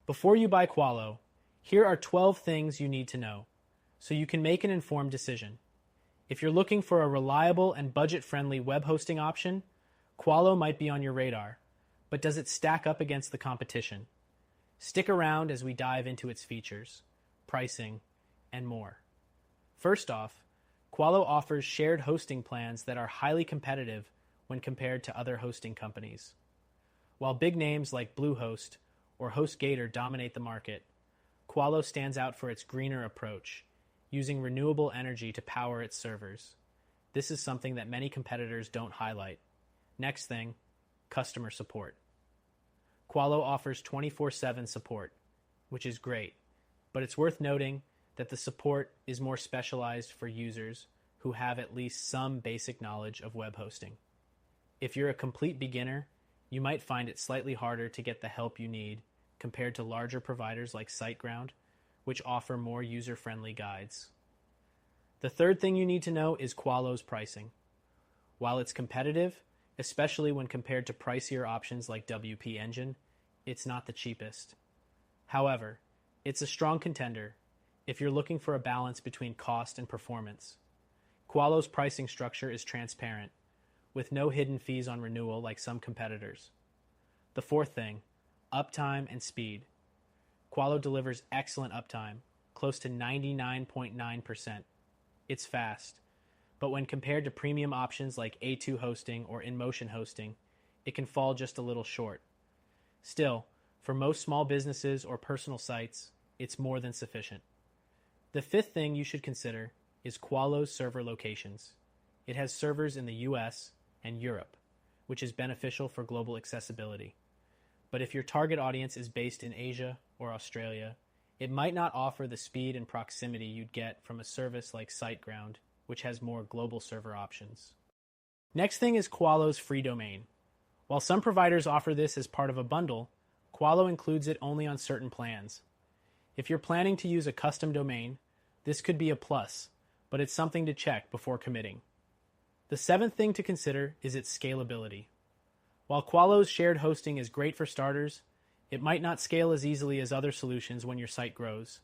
Before you buy Kualo, here are 12 things you need to know so you can make an informed decision. If you're looking for a reliable and budget-friendly web hosting option, Kualo might be on your radar, but does it stack up against the competition? Stick around as we dive into its features, pricing, and more. First off, Kualo offers shared hosting plans that are highly competitive when compared to other hosting companies. While big names like Bluehost or HostGator dominate the market, Kualo stands out for its greener approach, using renewable energy to power its servers. This is something that many competitors don't highlight. Next thing, customer support. Kualo offers 24/7 support, which is great, but it's worth noting that the support is more specialized for users who have at least some basic knowledge of web hosting. If you're a complete beginner, you might find it slightly harder to get the help you need compared to larger providers like SiteGround, which offer more user-friendly guides. The third thing you need to know is Kualo's pricing. While it's competitive, especially when compared to pricier options like WP Engine, it's not the cheapest. However, it's a strong contender if you're looking for a balance between cost and performance. Kualo's pricing structure is transparent, with no hidden fees on renewal like some competitors. The fourth thing, uptime and speed. Kualo delivers excellent uptime, close to 99.9%. It's fast, but when compared to premium options like A2 hosting or InMotion hosting, it can fall just a little short. Still, for most small businesses or personal sites, it's more than sufficient. The fifth thing you should consider is Kualo's server locations. It has servers in the US and Europe, which is beneficial for global accessibility. But if your target audience is based in Asia or Australia, it might not offer the speed and proximity you'd get from a service like SiteGround, which has more global server options. Next thing is Kualo's free domain. While some providers offer this as part of a bundle, Kualo includes it only on certain plans. If you're planning to use a custom domain, this could be a plus, but it's something to check before committing. The seventh thing to consider is its scalability. While Kualo's shared hosting is great for starters, it might not scale as easily as other solutions when your site grows.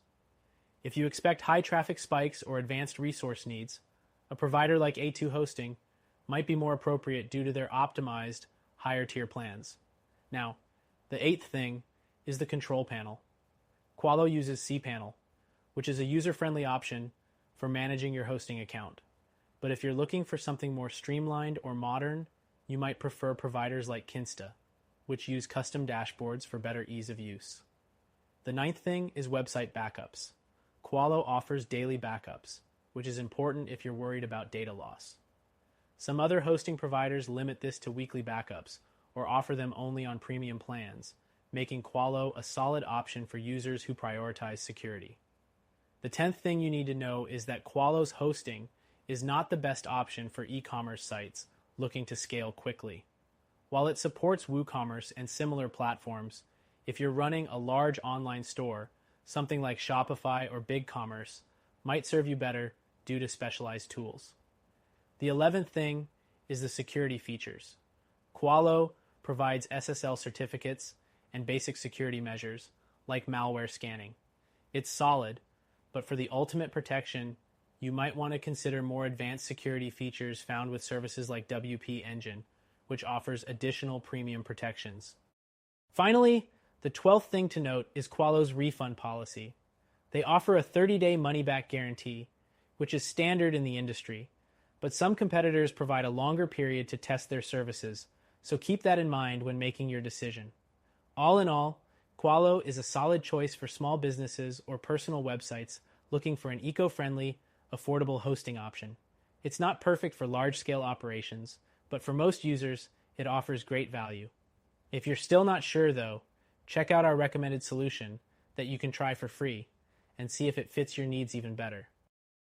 If you expect high traffic spikes or advanced resource needs, a provider like A2 Hosting might be more appropriate due to their optimized, higher tier plans. Now, the eighth thing is the control panel. Kualo uses cPanel, which is a user-friendly option for managing your hosting account. But if you're looking for something more streamlined or modern, you might prefer providers like Kinsta, which use custom dashboards for better ease of use. The ninth thing is website backups. Kualo offers daily backups, which is important if you're worried about data loss. Some other hosting providers limit this to weekly backups or offer them only on premium plans, making Kualo a solid option for users who prioritize security. The 10th thing you need to know is that Kualo's hosting is not the best option for e-commerce sites looking to scale quickly. While it supports WooCommerce and similar platforms, if you're running a large online store, something like Shopify or BigCommerce might serve you better due to specialized tools. The 11th thing is the security features. Kualo provides SSL certificates and basic security measures like malware scanning. It's solid, but for the ultimate protection, you might want to consider more advanced security features found with services like WP Engine, which offers additional premium protections. Finally, the 12th thing to note is Kualo's refund policy. They offer a 30-day money-back guarantee, which is standard in the industry, but some competitors provide a longer period to test their services, so keep that in mind when making your decision. All in all, Kualo is a solid choice for small businesses or personal websites looking for an eco-friendly, affordable hosting option. It's not perfect for large-scale operations, but for most users, it offers great value. If you're still not sure, though, check out our recommended solution that you can try for free and see if it fits your needs even better.